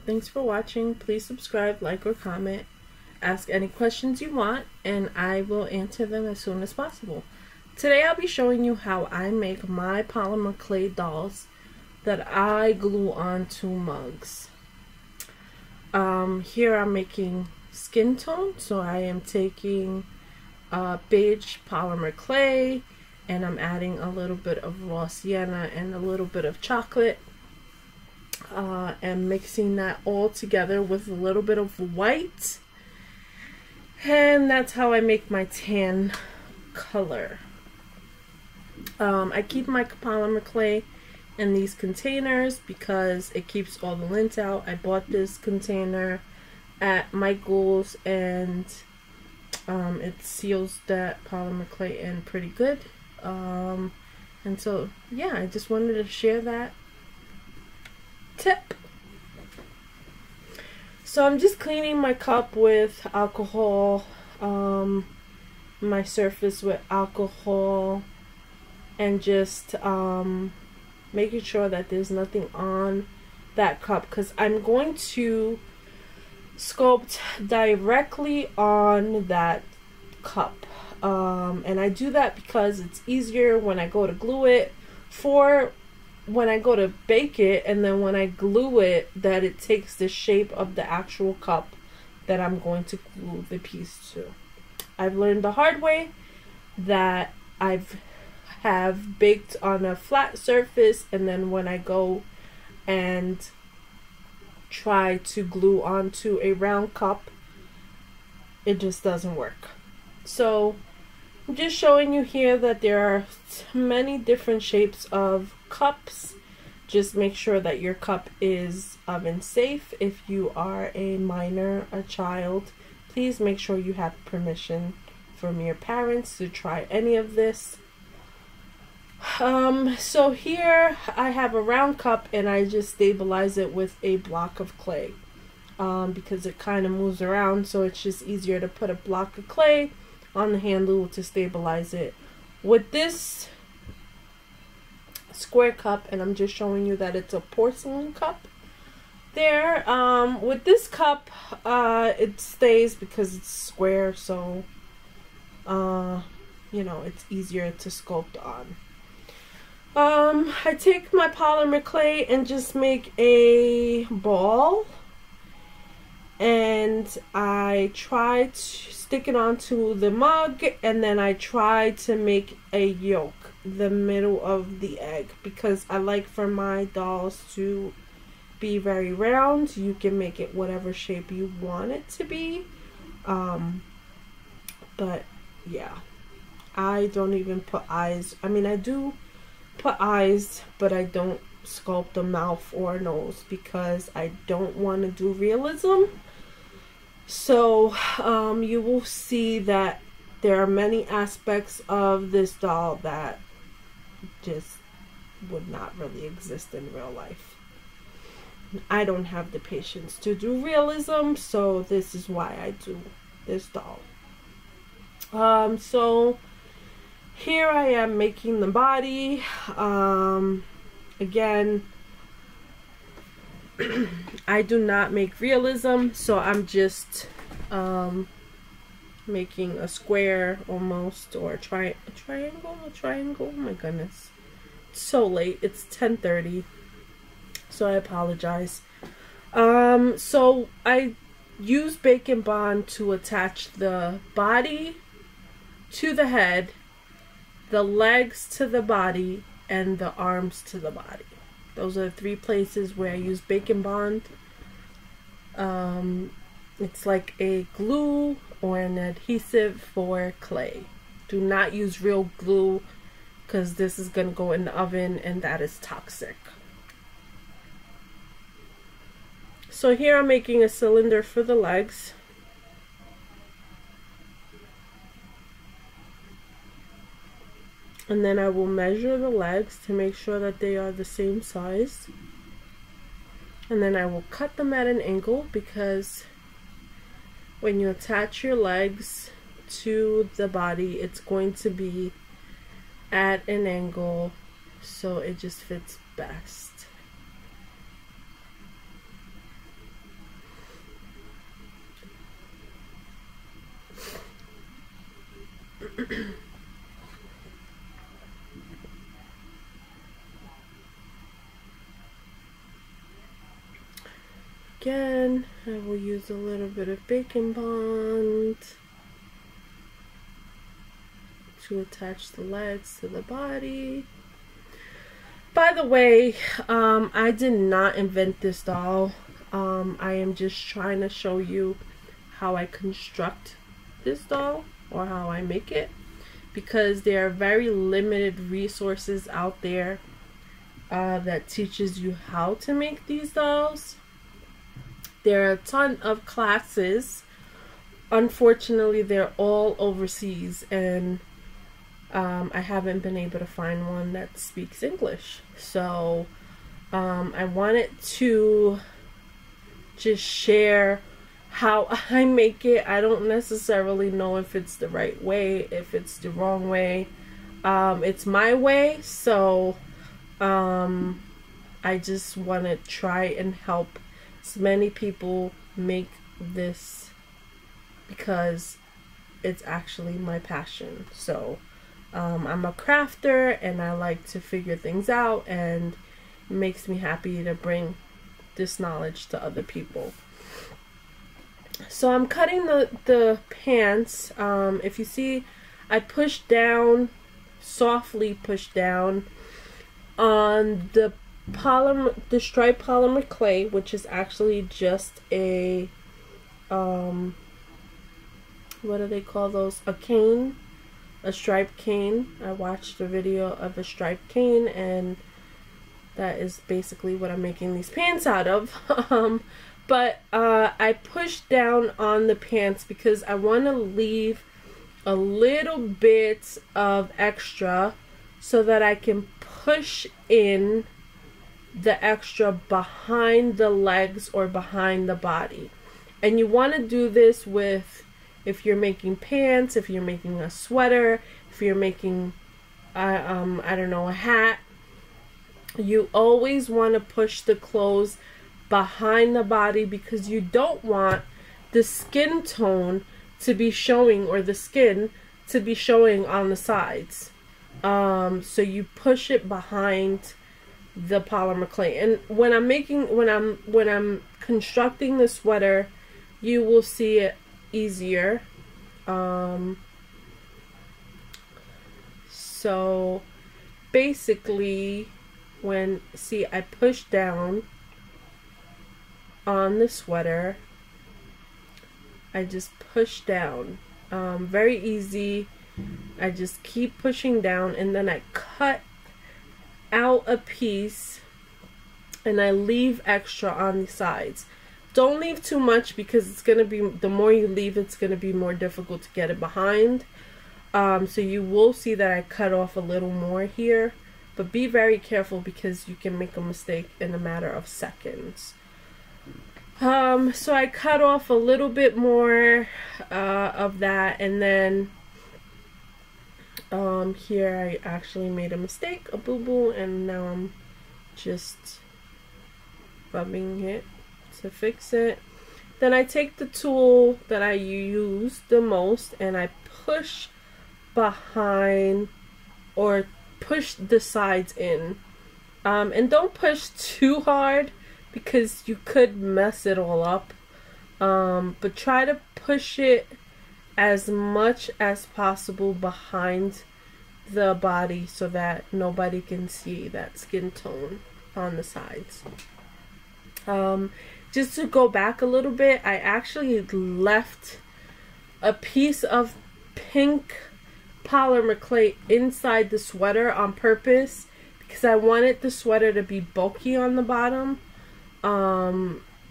Thanks for watching. Please subscribe, like, or comment. Ask any questions you want, and I will answer them as soon as possible. Today I'll be showing you how I make my polymer clay dolls that I glue onto mugs. Here I'm making skin tone, so I am taking beige polymer clay, and I'm adding a little bit of raw sienna and a little bit of chocolate, and mixing that all together with a little bit of white, and that's how I make my tan color. I keep my polymer clay in these containers because it keeps all the lint out. I bought this container at Michael's, and it seals that polymer clay in pretty good. And so yeah, I just wanted to share that tip. So I'm just cleaning my cup with alcohol, my surface with alcohol, and just making sure that there's nothing on that cup, because I'm going to sculpt directly on that cup. And I do that because it's easier when I go to glue it, for when I go to bake it, and then when I glue it, that it takes the shape of the actual cup that I'm going to glue the piece to. I've learned the hard way that have baked on a flat surface, and then when I go and try to glue onto a round cup, it just doesn't work. So I'm just showing you here that there are many different shapes of cups. Just make sure that your cup is oven safe. If you are a minor, a child, please make sure you have permission from your parents to try any of this. So here I have a round cup, and I just stabilize it with a block of clay, because it kind of moves around, so it's just easier to put a block of clay on the handle to stabilize it. With this square cup, and I'm just showing you that it's a porcelain cup there, with this cup it stays because it's square, so you know, it's easier to sculpt on. I take my polymer clay and just make a ball, and I try to stick it onto the mug, and then I try to make a yolk, the middle of the egg, because I like for my dolls to be very round. You can make it whatever shape you want it to be, but yeah, I don't even put eyes. I mean, I do put eyes, but I don't sculpt a mouth or a nose because I don't want to do realism. So you will see that there are many aspects of this doll that just would not really exist in real life. I don't have the patience to do realism, so this is why I do this doll. So here I am making the body. Again, I do not make realism, so I'm just making a square almost, or a triangle. Oh my goodness, it's so late. It's 10:30, so I apologize. So I use Bacon Bond to attach the body to the head, the legs to the body, and the arms to the body. Those are the three places where I use Bacon Bond. It's like a glue or an adhesive for clay. Do not use real glue, because this is going to go in the oven, and that is toxic. So here I'm making a cylinder for the legs. And then I will measure the legs to make sure that they are the same size. And then I will cut them at an angle, because when you attach your legs to the body, it's going to be at an angle, so it just fits best. Again, I will use a little bit of Bacon Bond to attach the legs to the body. By the way, I did not invent this doll. I am just trying to show you how I construct this doll, or how I make it, because there are very limited resources out there that teaches you how to make these dolls. There are a ton of classes. Unfortunately, they're all overseas, and I haven't been able to find one that speaks English. So I wanted to just share how I make it. I don't necessarily know if it's the right way, if it's the wrong way. It's my way, so I just want to try and help as many people make this, because it's actually my passion. So I'm a crafter, and I like to figure things out, and it makes me happy to bring this knowledge to other people. So I'm cutting the pants. If you see, I push down, softly push down on the striped polymer clay, which is actually just a what do they call those? A cane, a striped cane. I watched a video of a striped cane, and that is basically what I'm making these pants out of. But I push down on the pants because I want to leave a little bit of extra so that I can push in the extra behind the legs or behind the body. And you want to do this with, if you're making pants, if you're making a sweater, if you're making I don't know, a hat. You always want to push the clothes behind the body, because you don't want the skin tone to be showing, or the skin to be showing on the sides. So you push it behind the polymer clay. And when I'm constructing the sweater, you will see it easier. So basically, I push down on the sweater, I just push down, very easy. I just keep pushing down, and then I cut out a piece, and I leave extra on the sides. Don't leave too much, because it's gonna be, the more you leave, it's gonna be more difficult to get it behind. So you will see that I cut off a little more here, but be very careful, because you can make a mistake in a matter of seconds. So I cut off a little bit more of that, and then here I actually made a mistake, a boo-boo, and now I'm just rubbing it to fix it. Then I take the tool that I use the most, and I push behind, or push the sides in, and don't push too hard, because you could mess it all up, but try to push it as much as possible behind the body, so that nobody can see that skin tone on the sides. Just to go back a little bit, I actually left a piece of pink polymer clay inside the sweater on purpose, because I wanted the sweater to be bulky on the bottom,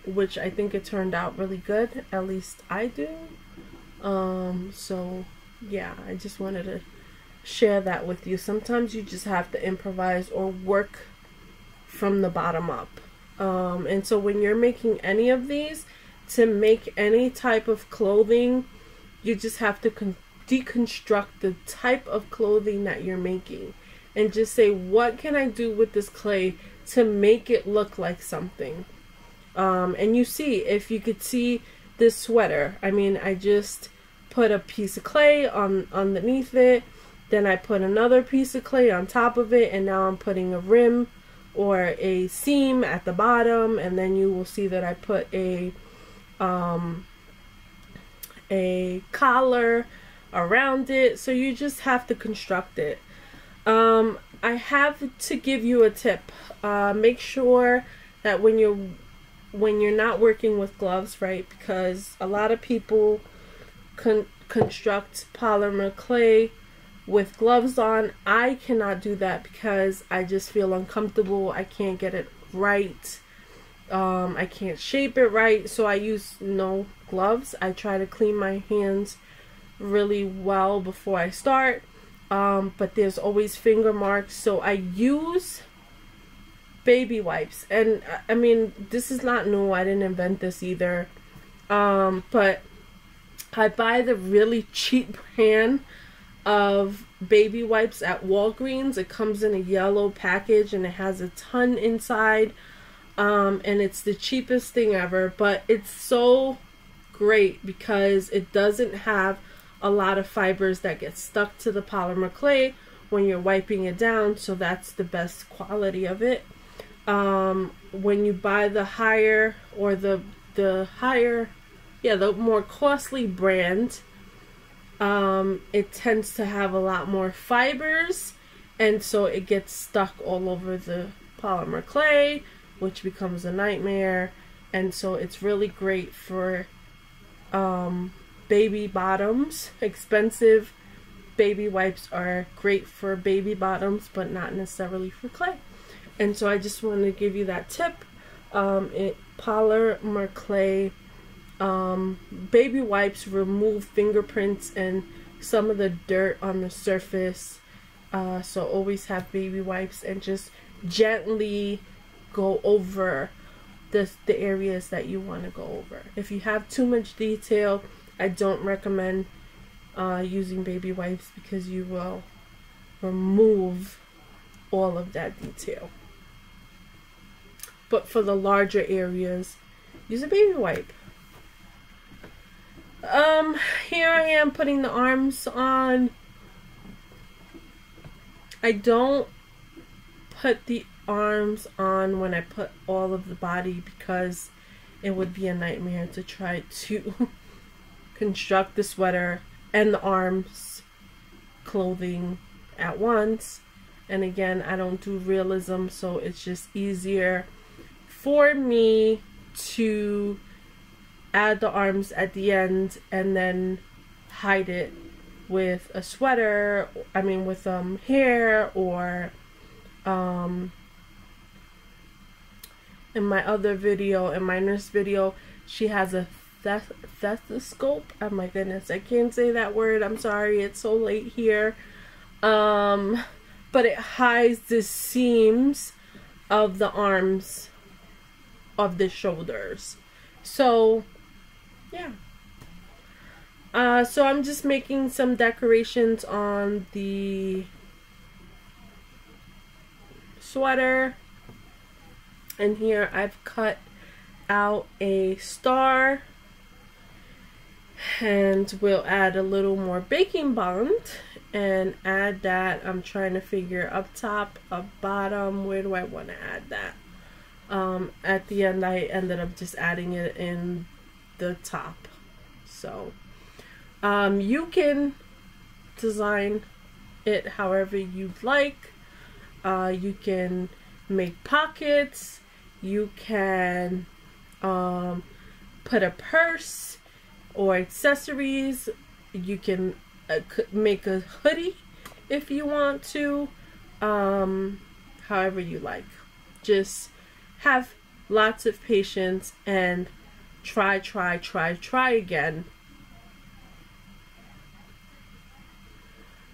which I think it turned out really good, at least I do. So yeah, I just wanted to share that with you. Sometimes you just have to improvise or work from the bottom up. And so when you're making any of these, to make any type of clothing, you just have to deconstruct the type of clothing that you're making, and just say, what can I do with this clay to make it look like something? And you see, if you could see this sweater, I mean, I just put a piece of clay on underneath it, then I put another piece of clay on top of it, and now I'm putting a rim or a seam at the bottom, and then you will see that I put a collar around it. So you just have to construct it. I have to give you a tip. Make sure that when you're not working with gloves, right? Because a lot of people construct polymer clay with gloves on. I cannot do that because I just feel uncomfortable. I can't get it right. I can't shape it right, so I use no gloves. I try to clean my hands really well before I start, but there's always finger marks, so I use baby wipes. And I mean, this is not new. I didn't invent this either, but I buy the really cheap brand of baby wipes at Walgreens. It comes in a yellow package and it has a ton inside, and it's the cheapest thing ever, but it's so great because it doesn't have a lot of fibers that get stuck to the polymer clay when you're wiping it down, so that's the best quality of it. When you buy the higher or the more costly brand, it tends to have a lot more fibers, and so it gets stuck all over the polymer clay, which becomes a nightmare. And so it's really great for baby bottoms. Expensive baby wipes are great for baby bottoms, but not necessarily for clay. And so I just wanted to give you that tip. Polymer clay baby wipes remove fingerprints and some of the dirt on the surface, so always have baby wipes and just gently go over the areas that you want to go over. If you have too much detail, I don't recommend using baby wipes because you will remove all of that detail. But for the larger areas, use a baby wipe. Here I am putting the arms on. I don't put the arms on when I put all of the body because it would be a nightmare to try to construct the sweater and the arms clothing at once. And again, I don't do realism, so it's just easier for me to add the arms at the end and then hide it with a sweater, with hair, or in my other video, in my nurse video, she has a stethoscope. Oh my goodness, I can't say that word. I'm sorry, it's so late here. But it hides the seams of the arms of the shoulders. So yeah. So I'm just making some decorations on the sweater. And here I've cut out a star, and we'll add a little more baking bond and add that. I'm trying to figure up top, up bottom, where do I want to add that? At the end I ended up just adding it in the top. So you can design it however you'd like. You can make pockets. You can put a purse or accessories. You can make a hoodie if you want to. However you like. Just have lots of patience and try again.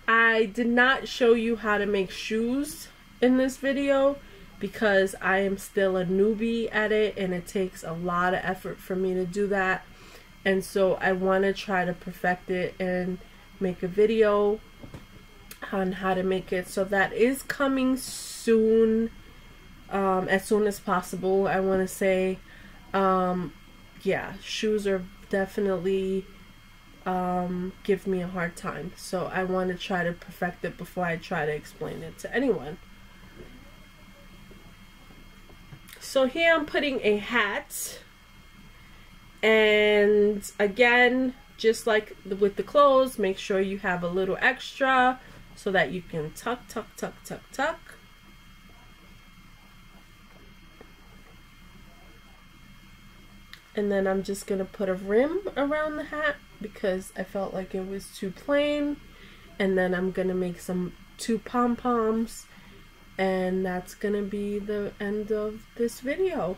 I did not show you how to make shoes in this video because I am still a newbie at it and it takes a lot of effort for me to do that. And so I want to try to perfect it and make a video on how to make it. So that is coming soon, as soon as possible. I want to say, yeah, shoes are definitely give me a hard time. So I want to try to perfect it before I try to explain it to anyone. So here I'm putting a hat, and again, just like with the clothes, make sure you have a little extra so that you can tuck, tuck, tuck, tuck, tuck. And then I'm just going to put a rim around the hat because I felt like it was too plain. And then I'm going to make two pom-poms. And that's going to be the end of this video.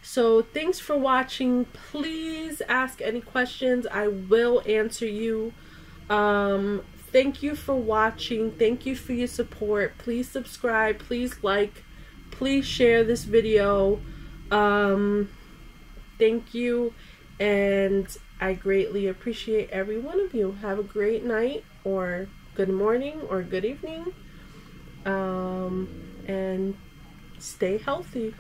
So thanks for watching. Please ask any questions. I will answer you. Thank you for watching. Thank you for your support. Please subscribe. Please like. Please share this video. Thank you, and I greatly appreciate every one of you. Have a great night, or good morning, or good evening, and stay healthy.